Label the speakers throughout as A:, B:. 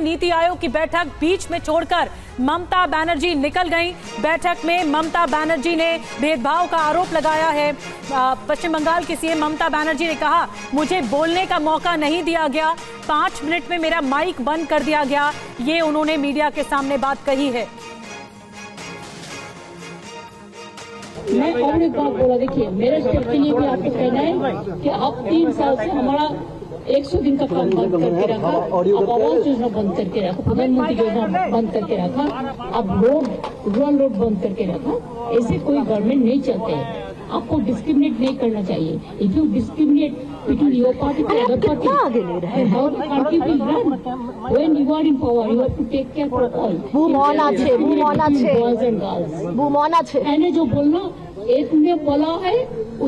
A: नीति आयोग की बैठक बीच में छोड़कर ममता बनर्जी निकल गईं। बैठक में ममता बनर्जी ने भेदभाव का आरोप लगाया है। पश्चिम बंगाल की सीएम ममता बनर्जी ने कहा, मुझे बोलने का मौका नहीं दिया गया, 5 मिनट में मेरा माइक बंद कर दिया गया। ये उन्होंने मीडिया के सामने बात कही है।
B: मैं और एक बात बोला, देखिए मेरे स्टेप के लिए भी आपको कहना है कि आप 3 साल से हमारा 100 दिन का काम बंद करके रखा, अब आवास योजना बंद करके रखा, प्रधानमंत्री योजना बंद करके रखा, अब रूरल रोड बंद करके रखा। ऐसे कोई गवर्नमेंट नहीं चलते हैं। आपको डिस्क्रिमिनेट नहीं करना चाहिए। If you discriminate between your party and other party, how the country will run? When you are in power, you have to take care for all.
C: Boman আছে
B: boys and girls.
C: বুমন আছে
B: मैंने जो बोलना एक ने बोला है,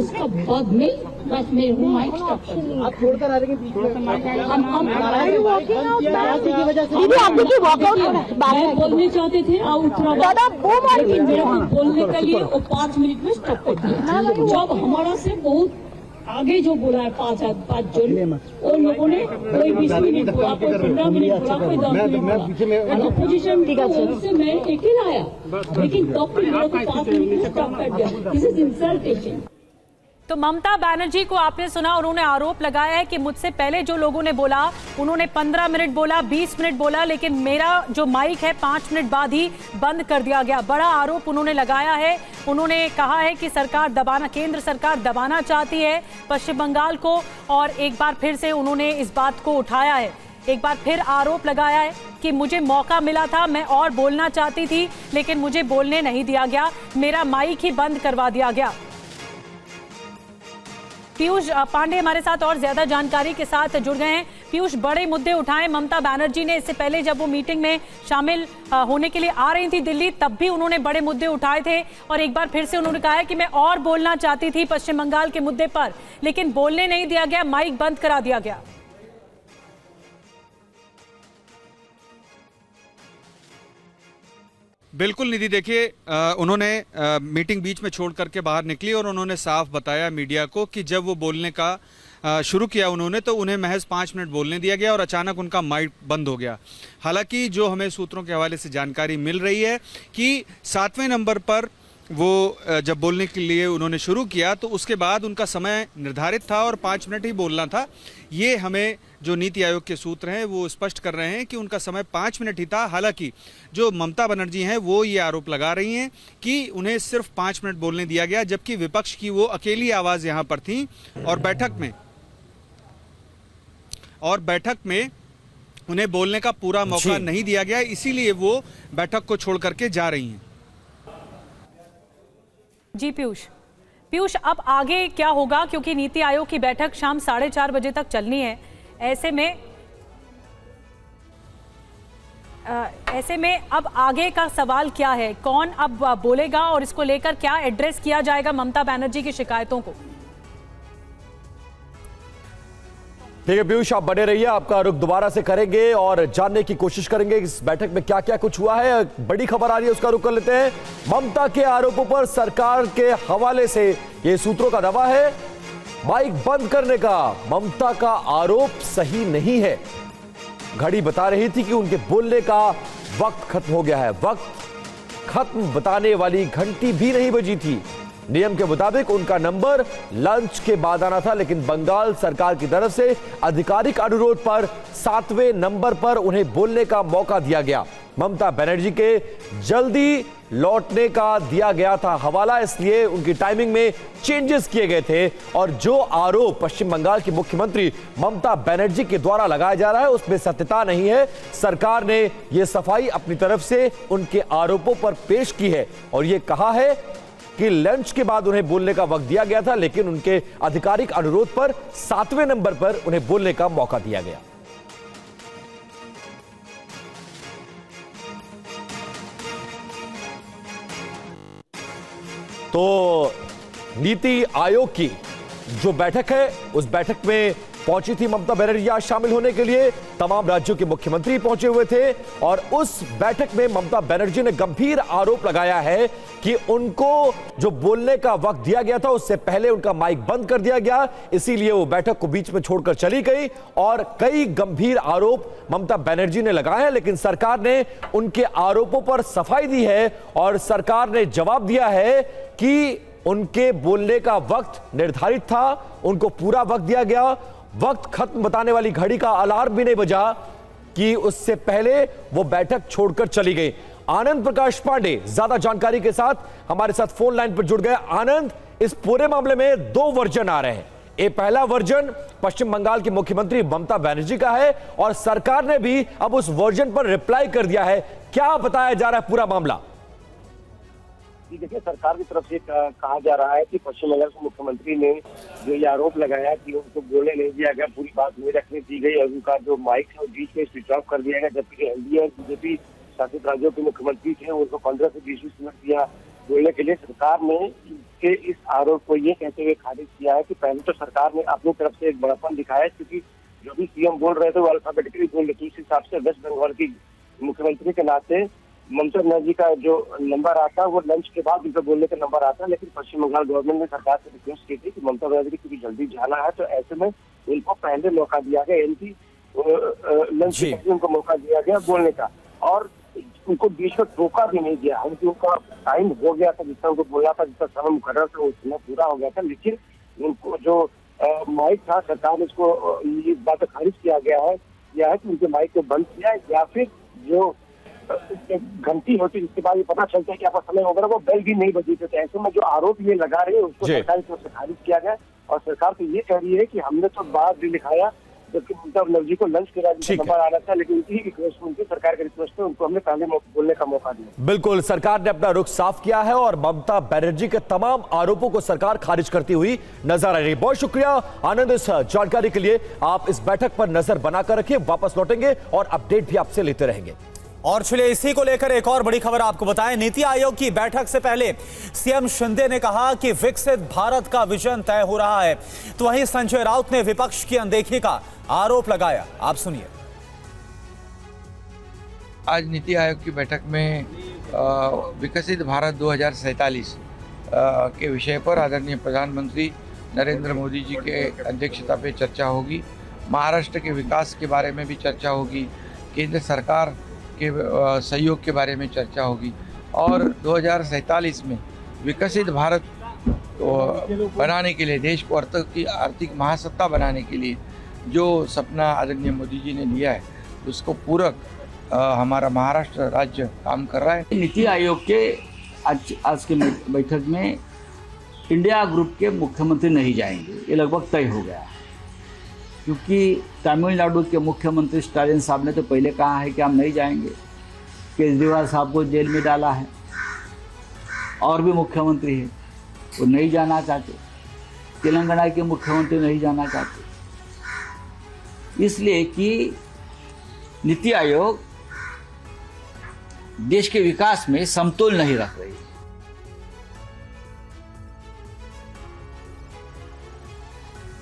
B: उसका बाद में बस मैं हूँ माइक स्टॉप कर दूँ।
C: आप छोड़कर आ रहे हैं बीच में। हम नाराजगी की वजह से दीदी आपने की वॉकआउट
B: मैं बोलने चाहते थे
C: दादा
B: लेकिन मेरे को बोलने के लिए वो 5 मिनट में स्टॉप कर दिया। जब हमारा से बहुत आगे जो बोला है 5 जन, उन लोगों ने कोई 20 मिनट बोला, कोई 15 मिनट बोला, कोई 10 मिनट बोला। अपोजिशन से मैं अकेला आया, लेकिन तब भी मेरे को 5 मिनट में स्टॉप कर दिया। This is इंसल्टेशन।
A: तो ममता बनर्जी को आपने सुना, उन्होंने आरोप लगाया है कि मुझसे पहले जो लोगों ने बोला, उन्होंने 15 मिनट बोला, 20 मिनट बोला, लेकिन मेरा जो माइक है 5 मिनट बाद ही बंद कर दिया गया। बड़ा आरोप उन्होंने लगाया है। उन्होंने कहा है कि केंद्र सरकार दबाना चाहती है पश्चिम बंगाल को, और एक बार फिर से उन्होंने इस बात को उठाया है। एक बार फिर आरोप लगाया है कि मुझे मौका मिला था, मैं और बोलना चाहती थी, लेकिन मुझे बोलने नहीं दिया गया, मेरा माइक ही बंद करवा दिया गया। पीयूष पांडे हमारे साथ और ज्यादा जानकारी के साथ जुड़ गए हैं। पीयूष, बड़े मुद्दे उठाए ममता बनर्जी ने। इससे पहले जब वो मीटिंग में शामिल होने के लिए आ रही थी दिल्ली, तब भी उन्होंने बड़े मुद्दे उठाए थे, और एक बार फिर से उन्होंने कहा है कि मैं और बोलना चाहती थी पश्चिम बंगाल के मुद्दे पर, लेकिन बोलने नहीं दिया गया, माइक बंद करा दिया गया।
D: बिल्कुल निधि, देखिए उन्होंने मीटिंग बीच में छोड़ करके बाहर निकली और उन्होंने साफ बताया मीडिया को कि जब वो बोलने का शुरू किया उन्होंने, तो उन्हें महज 5 मिनट बोलने दिया गया और अचानक उनका माइक बंद हो गया। हालांकि जो हमें सूत्रों के हवाले से जानकारी मिल रही है कि 7वें नंबर पर वो जब बोलने के लिए उन्होंने शुरू किया तो उसके बाद उनका समय निर्धारित था और 5 मिनट ही बोलना था। ये हमें जो नीति आयोग के सूत्र हैं वो स्पष्ट कर रहे हैं कि उनका समय 5 मिनट ही था। हालांकि जो ममता बनर्जी हैं वो ये आरोप लगा रही हैं कि उन्हें सिर्फ 5 मिनट बोलने दिया गया, जबकि विपक्ष की वो अकेली आवाज़ यहाँ पर थी और बैठक में उन्हें बोलने का पूरा मौका नहीं दिया गया, इसीलिए वो बैठक को छोड़ करके जा रही हैं।
A: जी पीयूष, अब आगे क्या होगा, क्योंकि नीति आयोग की बैठक शाम 4:30 बजे तक चलनी है। ऐसे में अब आगे का सवाल क्या है, कौन अब बोलेगा और इसको लेकर क्या एड्रेस किया जाएगा ममता बनर्जी की शिकायतों को?
E: ठीक है पीयूष, आप बने रहिए, आपका रुख दोबारा से करेंगे और जानने की कोशिश करेंगे इस बैठक में क्या क्या कुछ हुआ है। बड़ी खबर आ रही है, उसका रुख कर लेते हैं। ममता के आरोपों पर सरकार के हवाले से ये सूत्रों का दावा है माइक बंद करने का। ममता का आरोप सही नहीं है। घड़ी बता रही थी कि उनके बोलने का वक्त खत्म हो गया है। वक्त खत्म बताने वाली घंटी भी नहीं बजी थी। नियम के मुताबिक उनका नंबर लंच के बाद आना था, लेकिन बंगाल सरकार की तरफ से आधिकारिक अनुरोध पर 7वें नंबर पर उन्हें बोलने का मौका दिया गया। ममता बनर्जी के जल्दी लौटने का दिया गया था हवाला, इसलिए उनकी टाइमिंग में चेंजेस किए गए थे। और जो आरोप पश्चिम बंगाल की मुख्यमंत्री ममता बनर्जी के द्वारा लगाया जा रहा है उसमें सत्यता नहीं है। सरकार ने यह सफाई अपनी तरफ से उनके आरोपों पर पेश की है और यह कहा है कि लंच के बाद उन्हें बोलने का वक्त दिया गया था, लेकिन उनके आधिकारिक अनुरोध पर 7वें नंबर पर उन्हें बोलने का मौका दिया गया। तो नीति आयोग की जो बैठक है उस बैठक में पहुंची थी ममता बनर्जी आज शामिल होने के लिए। तमाम राज्यों के मुख्यमंत्री पहुंचे हुए थे और उस बैठक में ममता बनर्जी ने गंभीर आरोप लगाया है कि उनको जो बोलने का वक्त दिया गया था उससे पहले उनका माइक बंद कर दिया गया, इसीलिए वो बैठक को बीच में छोड़कर चली गई और कई गंभीर आरोप ममता बनर्जी ने लगाए हैं। लेकिन सरकार ने उनके आरोपों पर सफाई दी है और सरकार ने जवाब दिया है कि उनके बोलने का वक्त निर्धारित था, उनको पूरा वक्त दिया गया, वक्त खत्म बताने वाली घड़ी का अलार्म भी नहीं बजा कि उससे पहले वो बैठक छोड़कर चली गई। आनंद प्रकाश पांडे ज्यादा जानकारी के साथ हमारे साथ फोन लाइन पर जुड़ गए। आनंद, इस पूरे मामले में दो वर्जन आ रहे हैं। ये पहला वर्जन पश्चिम बंगाल की मुख्यमंत्री ममता बनर्जी का है और सरकार ने भी अब उस वर्जन पर रिप्लाई कर दिया है। क्या बताया जा रहा है पूरा मामला?
F: देखिए, सरकार की तरफ से कहा जा रहा है कि पश्चिम बंगाल के मुख्यमंत्री ने जो ये आरोप लगाया कि उनको बोलने नहीं दिया गया, पूरी बात नहीं रखने दी गई और उनका जो माइक है बीच में स्विच ऑफ कर दिया गया, जबकि एनडीए और बीजेपी शासित राज्यों के मुख्यमंत्री थे उनको 15 से 20 मिनट दिया बोलने के लिए। सरकार ने के इस आरोप को ये कहते हुए खारिज किया है कि पहले तो सरकार ने अपनी तरफ से एक बड़ापन दिखाया, क्योंकि जो भी सीएम बोल रहे थे वो अल्फाबेटिकली बोल रहे थे। इस हिसाब से वेस्ट बंगाल की मुख्यमंत्री के नाते ममता बनर्जी का जो नंबर आता है वो लंच के बाद उनका बोलने का नंबर आता है। लेकिन पश्चिम बंगाल गवर्नमेंट ने सरकार से रिक्वेस्ट की थी कि ममता बनर्जी क्योंकि जल्दी जाना है तो ऐसे में उनको पहले मौका दिया गया, यानी लंच के बाद उनको मौका दिया गया बोलने का और उनको बीच में टोका भी नहीं दिया। हालांकि उनका टाइम हो गया था, जितना उनको बोला था, जितना समय मुकर्रर था वो समय पूरा हो गया था, लेकिन उनको जो माइक था सरकार ने इसको ये बात खारिज किया गया है कि उनके माइक को बंद किया या फिर जो घंटी होती जिसके बाद ये पता चलता है कि आपका समय होगा, वो बेल भी नहीं बजी थी। तो ऐसे में जो आरोप ये लगा रहे हैं उसको सरकार की तरफ से खारिज किया गया और सरकार तो ये कह रही है कि हमने तो बाद भी दिखाया जबकि ममता बनर्जी को लंच के राज्य नंबर आना था, लेकिन उनकी रिक्वेस्ट उनकी सरकार की रिक्वेस्ट पे उनको हमने पहले बोलने का मौका दिया।
E: बिल्कुल, सरकार ने अपना रुख साफ किया है और ममता बनर्जी के तमाम आरोपों को सरकार खारिज करती हुई नजर आ रही है। बहुत शुक्रिया आनंद इस जानकारी के लिए। आप इस बैठक पर नजर बनाकर रखिए, वापस लौटेंगे और अपडेट भी आपसे लेते रहेंगे।
G: और चलिए इसी को लेकर एक और बड़ी खबर आपको बताएं। नीति आयोग की बैठक से पहले सीएम शिंदे ने कहा कि विकसित भारत का विजन तय हो रहा है, तो वहीं संजय राउत ने विपक्ष की अनदेखी का आरोप लगाया। आप सुनिए।
H: आज नीति आयोग की बैठक में विकसित भारत 2047 के विषय पर आदरणीय प्रधानमंत्री नरेंद्र मोदी जी के अध्यक्षता पे चर्चा होगी। महाराष्ट्र के विकास के बारे में भी चर्चा होगी, केंद्र सरकार के सहयोग के बारे में चर्चा होगी और 2047 में विकसित भारत बनाने के लिए, देश को आर्थिक महासत्ता बनाने के लिए जो सपना आदरणीय मोदी जी ने लिया है उसको पूरक हमारा महाराष्ट्र राज्य काम कर रहा है।
I: नीति आयोग के आज के बैठक में इंडिया ग्रुप के मुख्यमंत्री नहीं जाएंगे, ये लगभग तय हो गया है, क्योंकि तमिलनाडु के मुख्यमंत्री स्टालिन साहब ने तो पहले कहा है कि हम नहीं जाएंगे। केजरीवाल साहब को जेल में डाला है, और भी मुख्यमंत्री हैं वो नहीं जाना चाहते, तेलंगाना के मुख्यमंत्री नहीं जाना चाहते, इसलिए कि नीति आयोग देश के विकास में समतोल नहीं रख रही।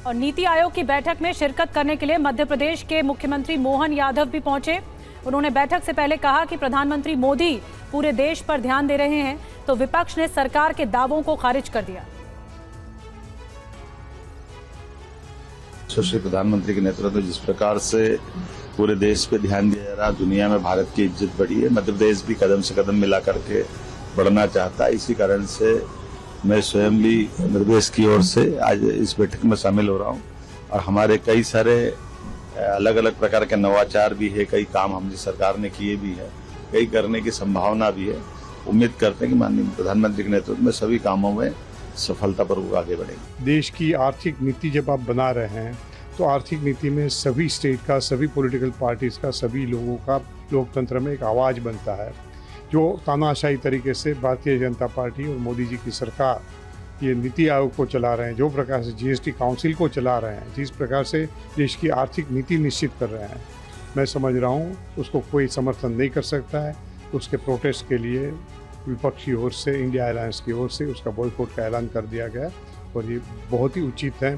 A: और नीति आयोग की बैठक में शिरकत करने के लिए मध्य प्रदेश के मुख्यमंत्री मोहन यादव भी पहुंचे। उन्होंने बैठक से पहले कहा कि प्रधानमंत्री मोदी पूरे देश पर ध्यान दे रहे हैं, तो विपक्ष ने सरकार के दावों को खारिज कर दिया।
J: यशस्वी प्रधानमंत्री के नेतृत्व में जिस प्रकार से पूरे देश पे ध्यान दिया जा रहा, दुनिया में भारत की इज्जत बढ़ी है, मध्य प्रदेश भी कदम से कदम मिला करके बढ़ना चाहता है। इसी कारण से मैं स्वयं भी मध्य प्रदेश की ओर से आज इस बैठक में शामिल हो रहा हूँ और हमारे कई सारे अलग अलग प्रकार के नवाचार भी है, कई काम हमारी सरकार ने किए भी है, कई करने की संभावना भी है। उम्मीद करते हैं कि माननीय प्रधानमंत्री के नेतृत्व में सभी कामों में सफलतापूर्वक आगे बढ़ेंगे।
K: देश की आर्थिक नीति जब आप बना रहे हैं तो आर्थिक नीति में सभी स्टेट का, सभी पॉलिटिकल पार्टीज का, सभी लोगों का लोकतंत्र में एक आवाज़ बनता है। जो तानाशाही तरीके से भारतीय जनता पार्टी और मोदी जी की सरकार ये नीति आयोग को चला रहे हैं, जो प्रकार से जीएसटी काउंसिल को चला रहे हैं, जिस प्रकार से देश की आर्थिक नीति निश्चित कर रहे हैं, मैं समझ रहा हूँ उसको कोई समर्थन नहीं कर सकता है। उसके प्रोटेस्ट के लिए विपक्ष की ओर से, इंडिया अलायंस की ओर से उसका बॉयकॉट का ऐलान कर दिया गया और ये बहुत ही उचित है।